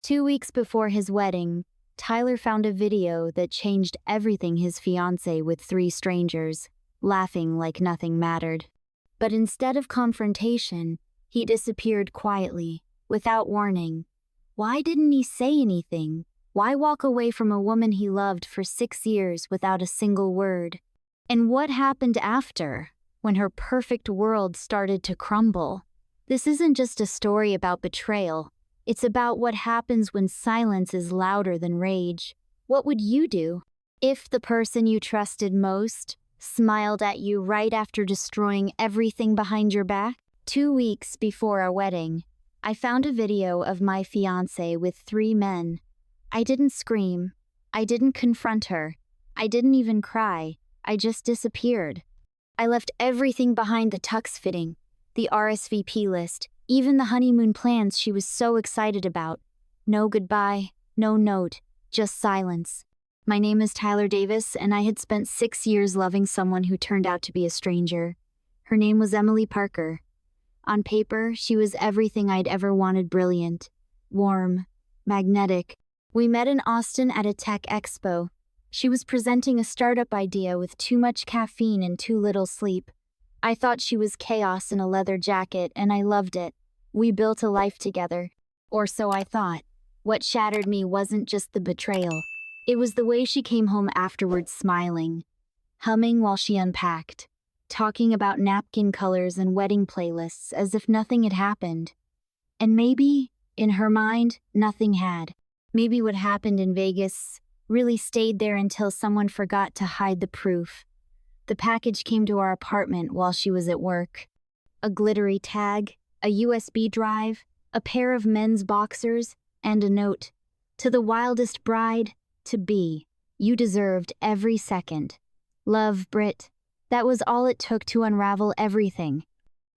2 weeks before his wedding, Tyler found a video that changed everything. His fiancée with 3 strangers, laughing like nothing mattered. But instead of confrontation, he disappeared quietly, without warning. Why didn't he say anything? Why walk away from a woman he loved for 6 years without a single word? And what happened after, when her perfect world started to crumble? This isn't just a story about betrayal. It's about what happens when silence is louder than rage. What would you do if the person you trusted most smiled at you right after destroying everything behind your back? 2 weeks before our wedding, I found a video of my fiancé with 3 men. I didn't scream. I didn't confront her. I didn't even cry. I just disappeared. I left everything behind: the tux fitting, the RSVP list, even the honeymoon plans she was so excited about. No goodbye, no note, just silence. My name is Tyler Davis, and I had spent 6 years loving someone who turned out to be a stranger. Her name was Emily Parker. On paper, she was everything I'd ever wanted: brilliant, warm, magnetic. We met in Austin at a tech expo. She was presenting a startup idea with too much caffeine and too little sleep. I thought she was chaos in a leather jacket, and I loved it. We built a life together. Or so I thought. What shattered me wasn't just the betrayal. It was the way she came home afterwards, smiling, humming while she unpacked, talking about napkin colors and wedding playlists as if nothing had happened. And maybe, in her mind, nothing had. Maybe what happened in Vegas really stayed there until someone forgot to hide the proof. The package came to our apartment while she was at work. A glittery tag, a USB drive, a pair of men's boxers, and a note. To the wildest bride-to-be, you deserved every second. Love, Brit. That was all it took to unravel everything.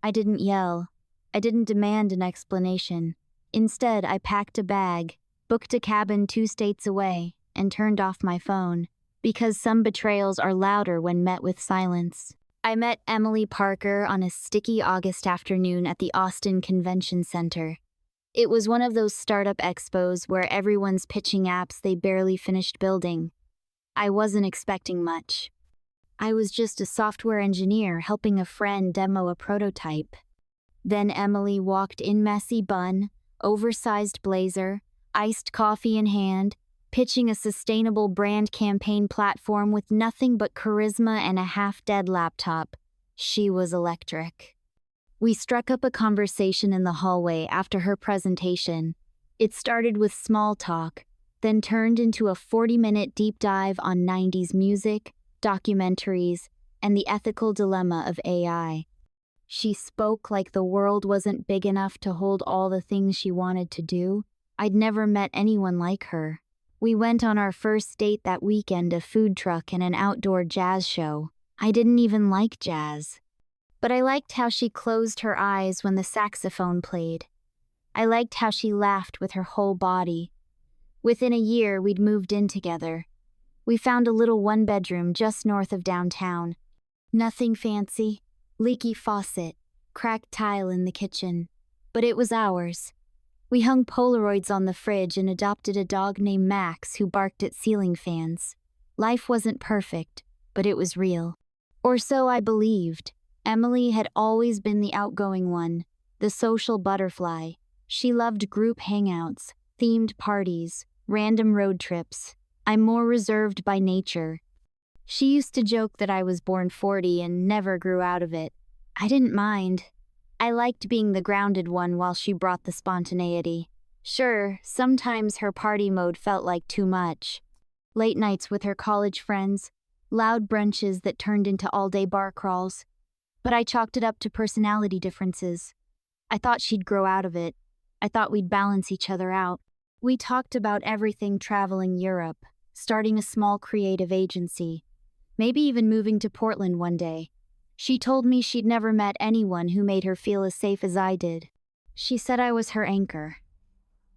I didn't yell. I didn't demand an explanation. Instead, I packed a bag, booked a cabin 2 states away, and turned off my phone, because some betrayals are louder when met with silence. I met Emily Parker on a sticky August afternoon at the Austin Convention Center. It was one of those startup expos where everyone's pitching apps they barely finished building. I wasn't expecting much. I was just a software engineer helping a friend demo a prototype. Then Emily walked in, messy bun, oversized blazer, iced coffee in hand, pitching a sustainable brand campaign platform with nothing but charisma and a half-dead laptop. She was electric. We struck up a conversation in the hallway after her presentation. It started with small talk, then turned into a 40-minute deep dive on 90s music, documentaries, and the ethical dilemma of AI. She spoke like the world wasn't big enough to hold all the things she wanted to do. I'd never met anyone like her. We went on our first date that weekend, a food truck and an outdoor jazz show. I didn't even like jazz. But I liked how she closed her eyes when the saxophone played. I liked how she laughed with her whole body. Within a year, we'd moved in together. We found a little 1-bedroom just north of downtown. Nothing fancy, leaky faucet, cracked tile in the kitchen. But it was ours. We hung Polaroids on the fridge and adopted a dog named Max who barked at ceiling fans. Life wasn't perfect, but it was real. Or so I believed. Emily had always been the outgoing one, the social butterfly. She loved group hangouts, themed parties, random road trips. I'm more reserved by nature. She used to joke that I was born 40 and never grew out of it. I didn't mind. I liked being the grounded one while she brought the spontaneity. Sure, sometimes her party mode felt like too much. Late nights with her college friends, loud brunches that turned into all-day bar crawls. But I chalked it up to personality differences. I thought she'd grow out of it. I thought we'd balance each other out. We talked about everything: traveling Europe, starting a small creative agency, maybe even moving to Portland one day. She told me she'd never met anyone who made her feel as safe as I did. She said I was her anchor.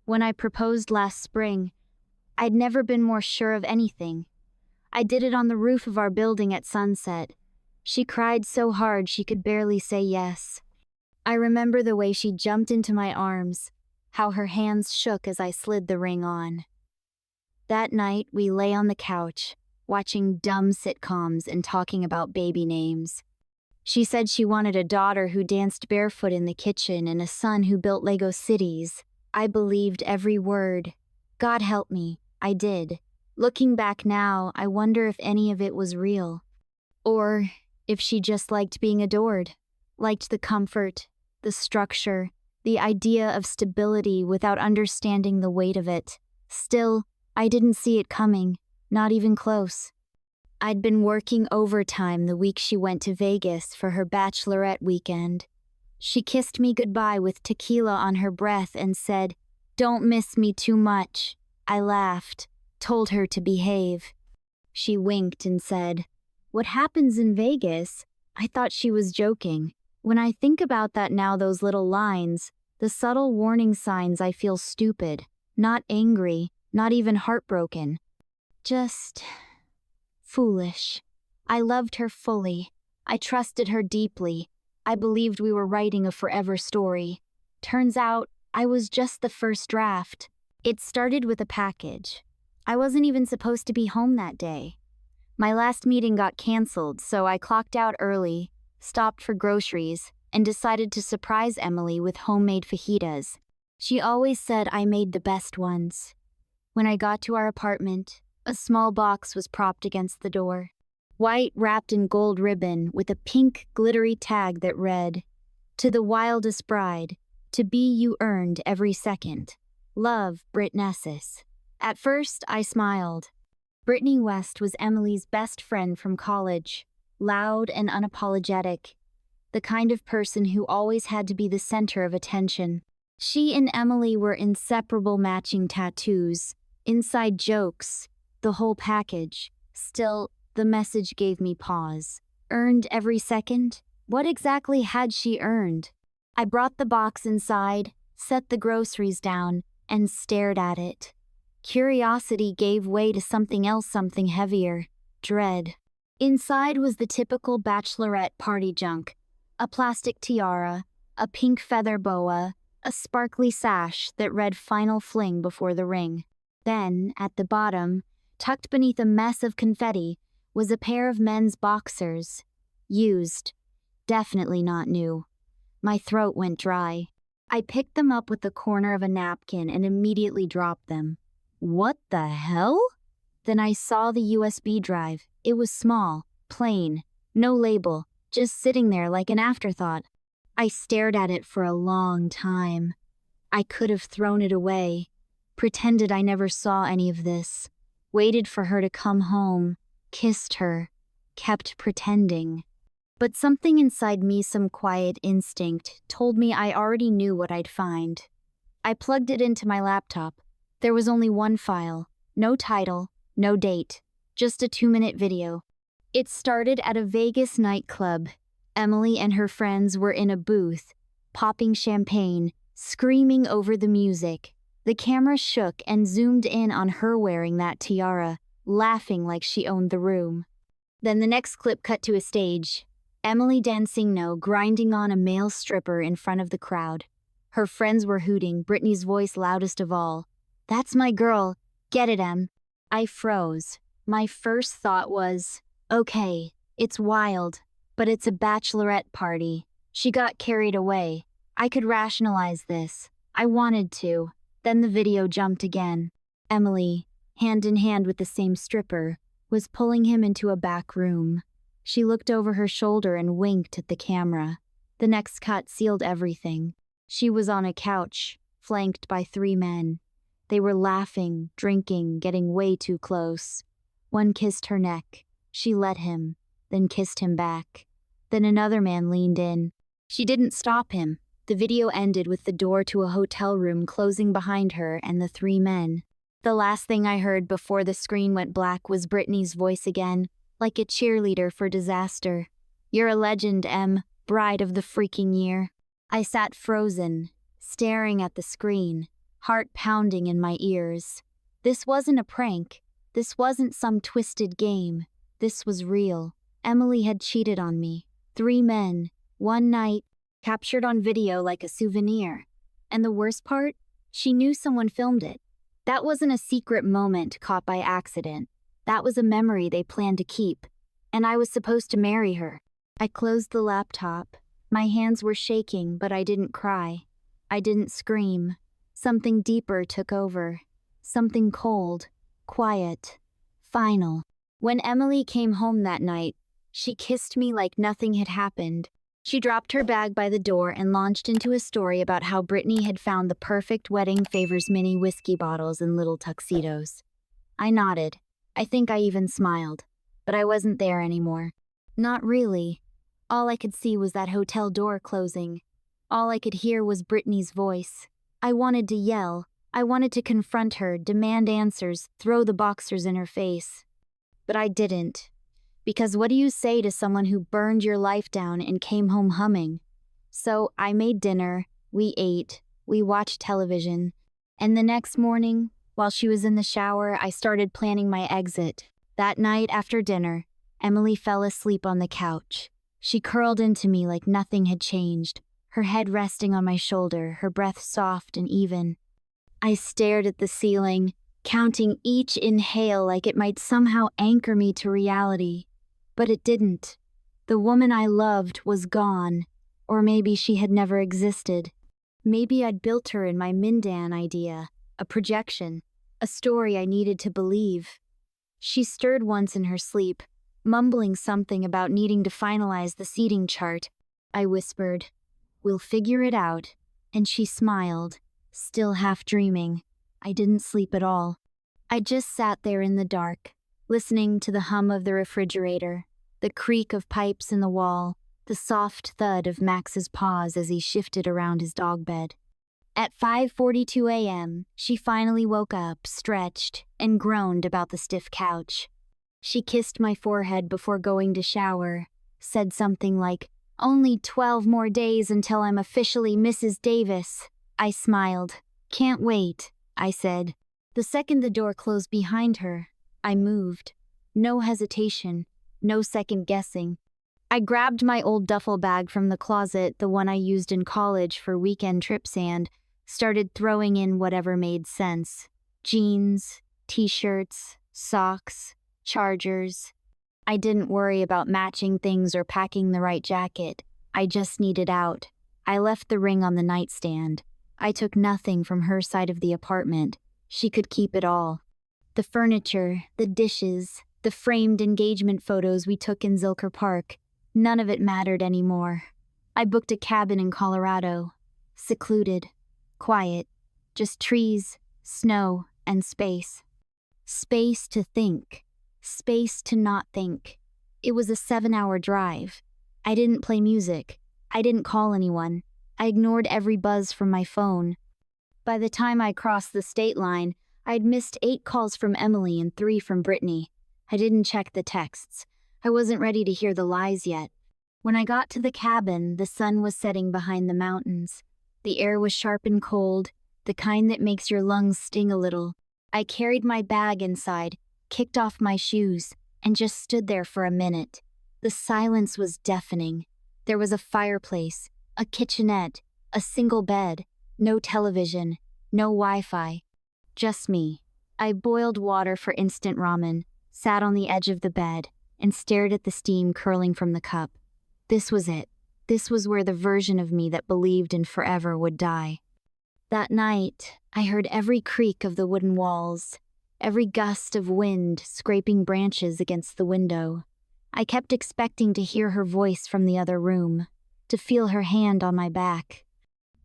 When I proposed last spring, I'd never been more sure of anything. I did it on the roof of our building at sunset. She cried so hard she could barely say yes. I remember the way she jumped into my arms, how her hands shook as I slid the ring on. That night, we lay on the couch, watching dumb sitcoms and talking about baby names. She said she wanted a daughter who danced barefoot in the kitchen and a son who built Lego cities. I believed every word. God help me, I did. Looking back now, I wonder if any of it was real. Or if she just liked being adored, liked the comfort, the structure, the idea of stability without understanding the weight of it. Still, I didn't see it coming, not even close. I'd been working overtime the week she went to Vegas for her bachelorette weekend. She kissed me goodbye with tequila on her breath and said, "Don't miss me too much." I laughed, told her to behave. She winked and said, "What happens in Vegas?" I thought she was joking. When I think about that now, those little lines, the subtle warning signs, I feel stupid, not angry, not even heartbroken. Just foolish. I loved her fully. I trusted her deeply. I believed we were writing a forever story. Turns out, I was just the first draft. It started with a package. I wasn't even supposed to be home that day. My last meeting got canceled, so I clocked out early, stopped for groceries, and decided to surprise Emily with homemade fajitas. She always said I made the best ones. When I got to our apartment, a small box was propped against the door. White, wrapped in gold ribbon, with a pink, glittery tag that read, "To the wildest bride, to be you earned every second. Love, Britt Nessis." At first, I smiled. Brittany West was Emily's best friend from college, loud and unapologetic, the kind of person who always had to be the center of attention. She and Emily were inseparable, matching tattoos, inside jokes, the whole package. Still, the message gave me pause. Earned every second? What exactly had she earned? I brought the box inside, set the groceries down, and stared at it. Curiosity gave way to something else, something heavier: dread. Inside was the typical bachelorette party junk: a plastic tiara, a pink feather boa, a sparkly sash that read "Final Fling" before the ring. Then, at the bottom, tucked beneath a mess of confetti, was a pair of men's boxers. Used. Definitely not new. My throat went dry. I picked them up with the corner of a napkin and immediately dropped them. What the hell? Then I saw the USB drive. It was small, plain, no label, just sitting there like an afterthought. I stared at it for a long time. I could have thrown it away, pretended I never saw any of this, waited for her to come home, kissed her, kept pretending. But something inside me, some quiet instinct, told me I already knew what I'd find. I plugged it into my laptop. There was only one file, no title, no date, just a 2-minute video. It started at a Vegas nightclub. Emily and her friends were in a booth, popping champagne, screaming over the music. The camera shook and zoomed in on her wearing that tiara, laughing like she owned the room. Then the next clip cut to a stage. Emily dancing grinding on a male stripper in front of the crowd. Her friends were hooting, Brittany's voice loudest of all. "That's my girl. Get it, Em." I froze. My first thought was, okay, it's wild, but it's a bachelorette party. She got carried away. I could rationalize this. I wanted to. Then the video jumped again. Emily, hand in hand with the same stripper, was pulling him into a back room. She looked over her shoulder and winked at the camera. The next cut sealed everything. She was on a couch, flanked by 3 men. They were laughing, drinking, getting way too close. One kissed her neck. She let him, then kissed him back. Then another man leaned in. She didn't stop him. The video ended with the door to a hotel room closing behind her and the 3 men. The last thing I heard before the screen went black was Brittany's voice again, like a cheerleader for disaster. "You're a legend, Em, bride of the freaking year." I sat frozen, staring at the screen, heart pounding in my ears. This wasn't a prank. This wasn't some twisted game. This was real. Emily had cheated on me. 3 men, one night, captured on video like a souvenir. And the worst part? She knew someone filmed it. That wasn't a secret moment caught by accident. That was a memory they planned to keep. And I was supposed to marry her. I closed the laptop. My hands were shaking, but I didn't cry. I didn't scream. Something deeper took over. Something cold, quiet, final. When Emily came home that night, she kissed me like nothing had happened. She dropped her bag by the door and launched into a story about how Brittany had found the perfect wedding favors mini whiskey bottles and little tuxedos. I nodded. I think I even smiled. But I wasn't there anymore. Not really. All I could see was that hotel door closing. All I could hear was Brittany's voice. I wanted to yell. I wanted to confront her, demand answers, throw the boxers in her face. But I didn't. Because what do you say to someone who burned your life down and came home humming? So I made dinner, we ate, we watched television, and the next morning, while she was in the shower, I started planning my exit. That night after dinner, Emily fell asleep on the couch. She curled into me like nothing had changed, her head resting on my shoulder, her breath soft and even. I stared at the ceiling, counting each inhale like it might somehow anchor me to reality. But it didn't. The woman I loved was gone, or maybe she had never existed. Maybe I'd built her in my Mindan idea, a projection, a story I needed to believe. She stirred once in her sleep, mumbling something about needing to finalize the seating chart. I whispered, "We'll figure it out," and she smiled, still half dreaming. I didn't sleep at all. I just sat there in the dark, listening to the hum of the refrigerator, the creak of pipes in the wall, the soft thud of Max's paws as he shifted around his dog bed. At 5:42 a.m., she finally woke up, stretched, and groaned about the stiff couch. She kissed my forehead before going to shower, said something like, "Only 12 more days until I'm officially Mrs. Davis." I smiled. "Can't wait," I said. The second the door closed behind her, I moved. No hesitation, no second guessing. I grabbed my old duffel bag from the closet, the one I used in college for weekend trips, and started throwing in whatever made sense. Jeans, t-shirts, socks, chargers. I didn't worry about matching things or packing the right jacket. I just needed out. I left the ring on the nightstand. I took nothing from her side of the apartment. She could keep it all. The furniture, the dishes, the framed engagement photos we took in Zilker Park, none of it mattered anymore. I booked a cabin in Colorado. Secluded, quiet, just trees, snow, and space. Space to think. Space to not think. It was a 7-hour drive. I didn't play music. I didn't call anyone. I ignored every buzz from my phone. By the time I crossed the state line, I'd missed 8 calls from Emily and 3 from Brittany. I didn't check the texts. I wasn't ready to hear the lies yet. When I got to the cabin, the sun was setting behind the mountains. The air was sharp and cold, the kind that makes your lungs sting a little. I carried my bag inside, kicked off my shoes, and just stood there for a minute. The silence was deafening. There was a fireplace, a kitchenette, a single bed, no television, no Wi-Fi. Just me. I boiled water for instant ramen, sat on the edge of the bed, and stared at the steam curling from the cup. This was it. This was where the version of me that believed in forever would die. That night, I heard every creak of the wooden walls, every gust of wind scraping branches against the window. I kept expecting to hear her voice from the other room, to feel her hand on my back.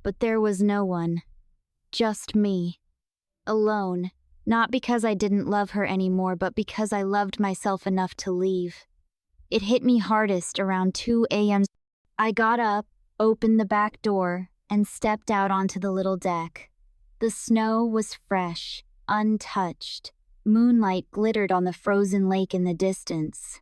But there was no one. Just me. Alone. Not because I didn't love her anymore, but because I loved myself enough to leave. It hit me hardest around 2 a.m. I got up, opened the back door, and stepped out onto the little deck. The snow was fresh, untouched. Moonlight glittered on the frozen lake in the distance.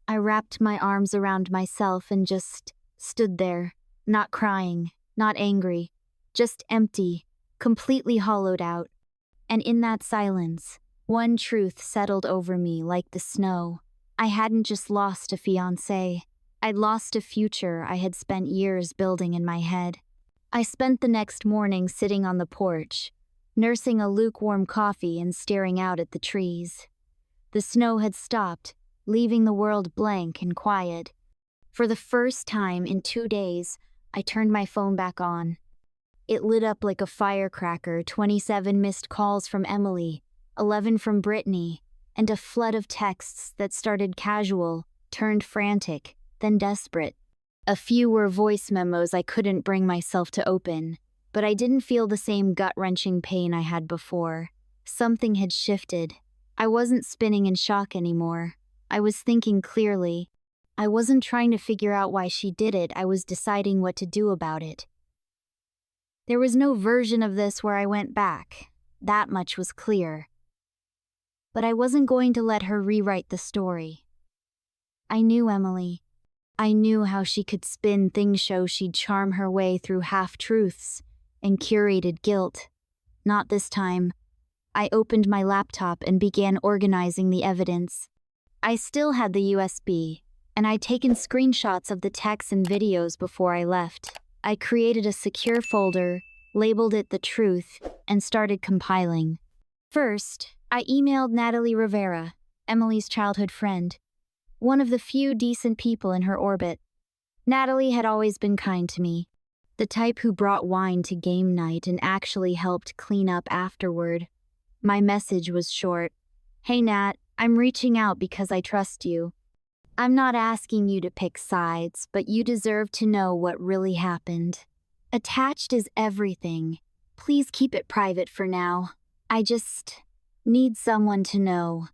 I wrapped my arms around myself and just stood there, not crying, not angry, just empty, completely hollowed out. And in that silence, one truth settled over me like the snow. I hadn't just lost a fiancé. I'd lost a future I had spent years building in my head. I spent the next morning sitting on the porch, nursing a lukewarm coffee and staring out at the trees. The snow had stopped, leaving the world blank and quiet. For the first time in 2 days, I turned my phone back on. It lit up like a firecracker, 27 missed calls from Emily, 11 from Brittany, and a flood of texts that started casual, turned frantic, then desperate. A few were voice memos I couldn't bring myself to open, but I didn't feel the same gut-wrenching pain I had before. Something had shifted. I wasn't spinning in shock anymore. I was thinking clearly. I wasn't trying to figure out why she did it, I was deciding what to do about it. There was no version of this where I went back. That much was clear. But I wasn't going to let her rewrite the story. I knew Emily. I knew how she could spin things so she'd charm her way through half-truths and curated guilt. Not this time. I opened my laptop and began organizing the evidence. I still had the USB, and I'd taken screenshots of the texts and videos before I left. I created a secure folder, labeled it The Truth, and started compiling. First, I emailed Natalie Rivera, Emily's childhood friend, one of the few decent people in her orbit. Natalie had always been kind to me, the type who brought wine to game night and actually helped clean up afterward. My message was short. Hey Nat, I'm reaching out because I trust you. I'm not asking you to pick sides, but you deserve to know what really happened. Attached is everything. Please keep it private for now. I just need someone to know.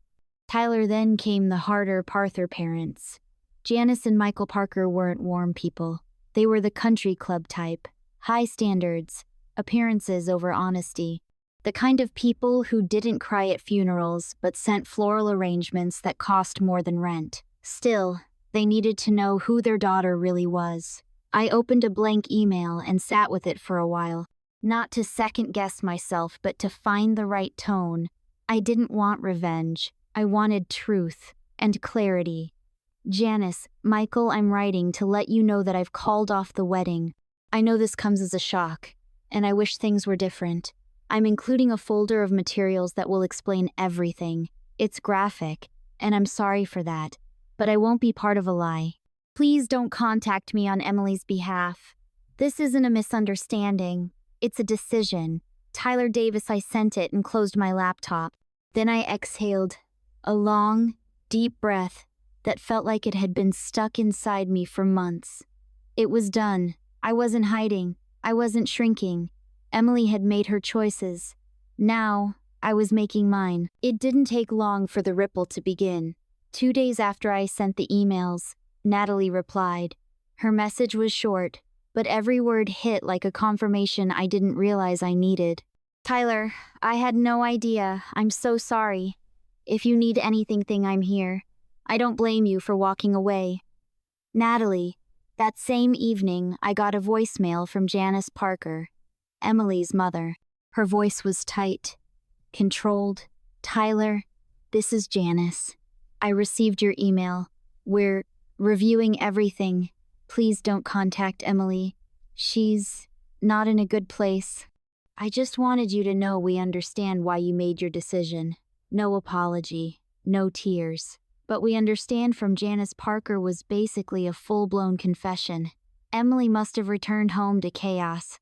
Tyler. Then came the harder Parther parents. Janice and Michael Parker weren't warm people. They were the country club type. High standards, appearances over honesty. The kind of people who didn't cry at funerals but sent floral arrangements that cost more than rent. Still, they needed to know who their daughter really was. I opened a blank email and sat with it for a while. Not to second-guess myself, but to find the right tone. I didn't want revenge. I wanted truth and clarity. Janice, Michael, I'm writing to let you know that I've called off the wedding. I know this comes as a shock, and I wish things were different. I'm including a folder of materials that will explain everything. It's graphic, and I'm sorry for that, but I won't be part of a lie. Please don't contact me on Emily's behalf. This isn't a misunderstanding. It's a decision. Tyler Davis. I sent it and closed my laptop. Then I exhaled, a long, deep breath that felt like it had been stuck inside me for months. It was done. I wasn't hiding. I wasn't shrinking. Emily had made her choices. Now, I was making mine. It didn't take long for the ripple to begin. 2 days after I sent the emails, Natalie replied. Her message was short, but every word hit like a confirmation I didn't realize I needed. Tyler, I had no idea. I'm so sorry. If you need anything, I'm here. I don't blame you for walking away. Natalie, that same evening, I got a voicemail from Janice Parker, Emily's mother. Her voice was tight, controlled. Tyler, this is Janice. I received your email. We're reviewing everything. Please don't contact Emily. She's not in a good place. I just wanted you to know we understand why you made your decision. No apology, no tears. But we understand from Janice Parker was basically a full-blown confession. Emily must have returned home to chaos.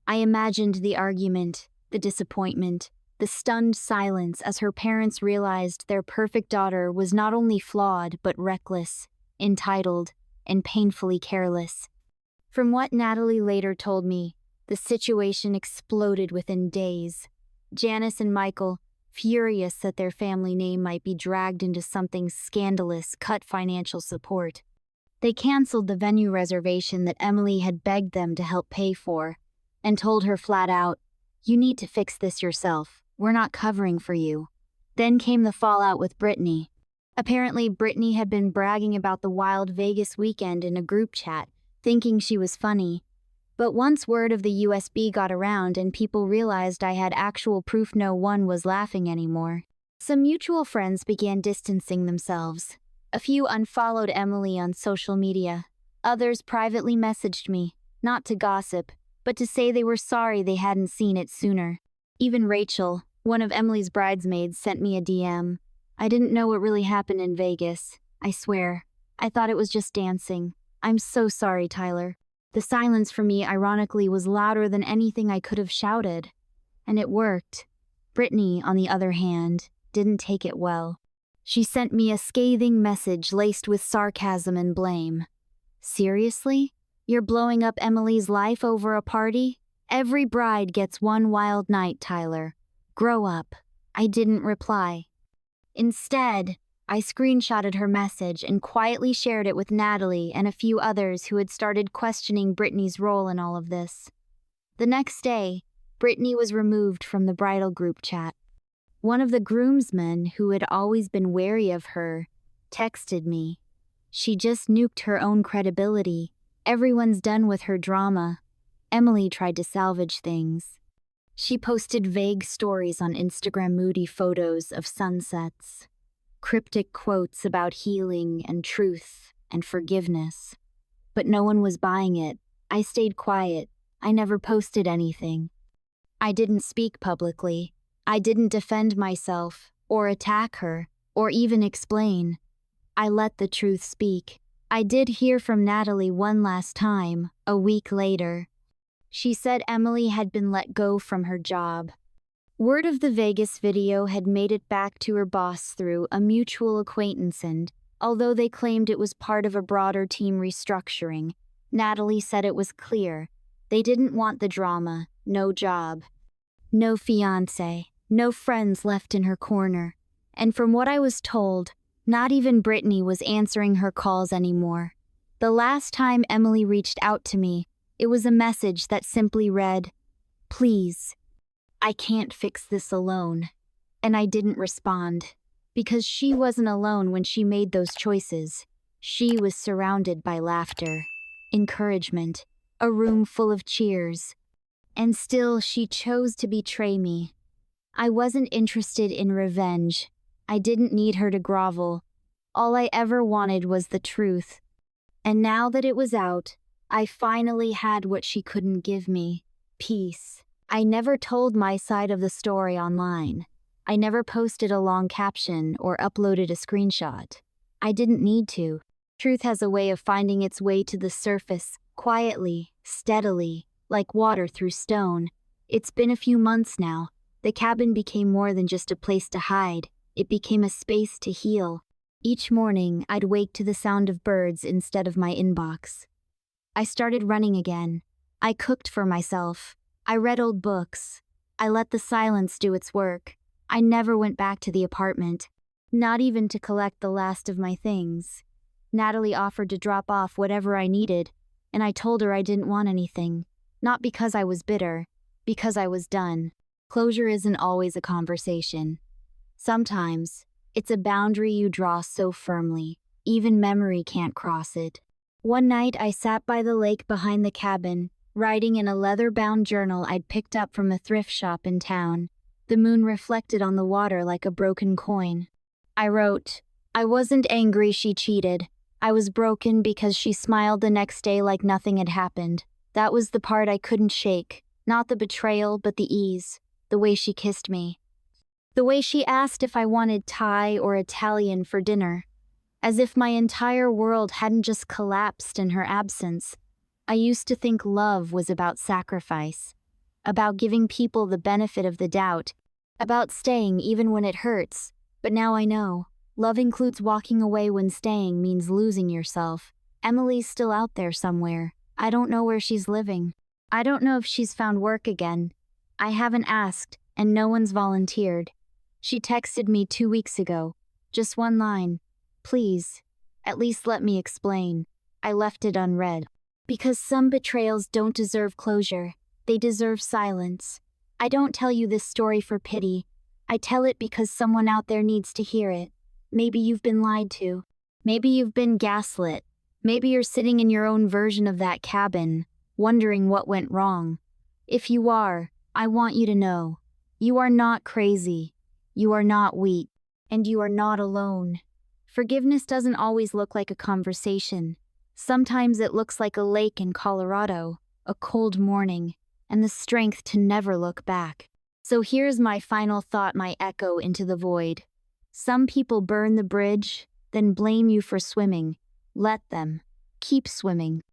I imagined the argument, the disappointment, the stunned silence as her parents realized their perfect daughter was not only flawed but reckless, entitled, and painfully careless. From what Natalie later told me, the situation exploded within days. Janice and Michael, furious that their family name might be dragged into something scandalous, cut financial support. They canceled the venue reservation that Emily had begged them to help pay for, and told her flat out, "You need to fix this yourself. We're not covering for you." Then came the fallout with Brittany. Apparently, Brittany had been bragging about the wild Vegas weekend in a group chat, thinking she was funny. But once word of the USB got around and people realized I had actual proof, no one was laughing anymore. Some mutual friends began distancing themselves. A few unfollowed Emily on social media. Others privately messaged me, not to gossip, but to say they were sorry they hadn't seen it sooner. Even Rachel, one of Emily's bridesmaids, sent me a DM. I didn't know what really happened in Vegas. I swear. I thought it was just dancing. I'm so sorry, Tyler. The silence from me, ironically, was louder than anything I could have shouted. And it worked. Brittany, on the other hand, didn't take it well. She sent me a scathing message laced with sarcasm and blame. Seriously? You're blowing up Emily's life over a party? Every bride gets one wild night, Tyler. Grow up. I didn't reply. Instead, I screenshotted her message and quietly shared it with Natalie and a few others who had started questioning Brittany's role in all of this. The next day, Brittany was removed from the bridal group chat. One of the groomsmen, who had always been wary of her, texted me. She just nuked her own credibility. Everyone's done with her drama. Emily tried to salvage things. She posted vague stories on Instagram, moody photos of sunsets, cryptic quotes about healing and truth and forgiveness. But no one was buying it. I stayed quiet. I never posted anything. I didn't speak publicly. I didn't defend myself, or attack her, or even explain. I let the truth speak. I did hear from Natalie one last time, a week later. She said Emily had been let go from her job. Word of the Vegas video had made it back to her boss through a mutual acquaintance, and, although they claimed it was part of a broader team restructuring, Natalie said it was clear. They didn't want the drama, no job, no fiancé, no friends left in her corner. And from what I was told, not even Brittany was answering her calls anymore. The last time Emily reached out to me, it was a message that simply read, "Please, I can't fix this alone." And I didn't respond, because she wasn't alone when she made those choices. She was surrounded by laughter, encouragement, a room full of cheers. And still, she chose to betray me. I wasn't interested in revenge. I didn't need her to grovel. All I ever wanted was the truth. And now that it was out, I finally had what she couldn't give me: peace. I never told my side of the story online. I never posted a long caption or uploaded a screenshot. I didn't need to. Truth has a way of finding its way to the surface, quietly, steadily, like water through stone. It's been a few months now. The cabin became more than just a place to hide. It became a space to heal. Each morning, I'd wake to the sound of birds instead of my inbox. I started running again. I cooked for myself. I read old books. I let the silence do its work. I never went back to the apartment, not even to collect the last of my things. Natalie offered to drop off whatever I needed, and I told her I didn't want anything. Not because I was bitter, because I was done. Closure isn't always a conversation. Sometimes, it's a boundary you draw so firmly, even memory can't cross it. One night I sat by the lake behind the cabin, writing in a leather-bound journal I'd picked up from a thrift shop in town. The moon reflected on the water like a broken coin. I wrote, "I wasn't angry she cheated. I was broken because she smiled the next day like nothing had happened. That was the part I couldn't shake. Not the betrayal, but the ease. The way she kissed me. The way she asked if I wanted Thai or Italian for dinner. As if my entire world hadn't just collapsed in her absence. I used to think love was about sacrifice. About giving people the benefit of the doubt. About staying even when it hurts. But now I know. Love includes walking away when staying means losing yourself. Emily's still out there somewhere. I don't know where she's living. I don't know if she's found work again. I haven't asked, and no one's volunteered. She texted me 2 weeks ago. Just one line. Please, at least let me explain. I left it unread. Because some betrayals don't deserve closure. They deserve silence. I don't tell you this story for pity. I tell it because someone out there needs to hear it. Maybe you've been lied to. Maybe you've been gaslit. Maybe you're sitting in your own version of that cabin, wondering what went wrong. If you are, I want you to know. You are not crazy. You are not weak. And you are not alone. Forgiveness doesn't always look like a conversation. Sometimes it looks like a lake in Colorado, a cold morning, and the strength to never look back. So here's my final thought, my echo into the void. Some people burn the bridge, then blame you for swimming. Let them. Keep swimming.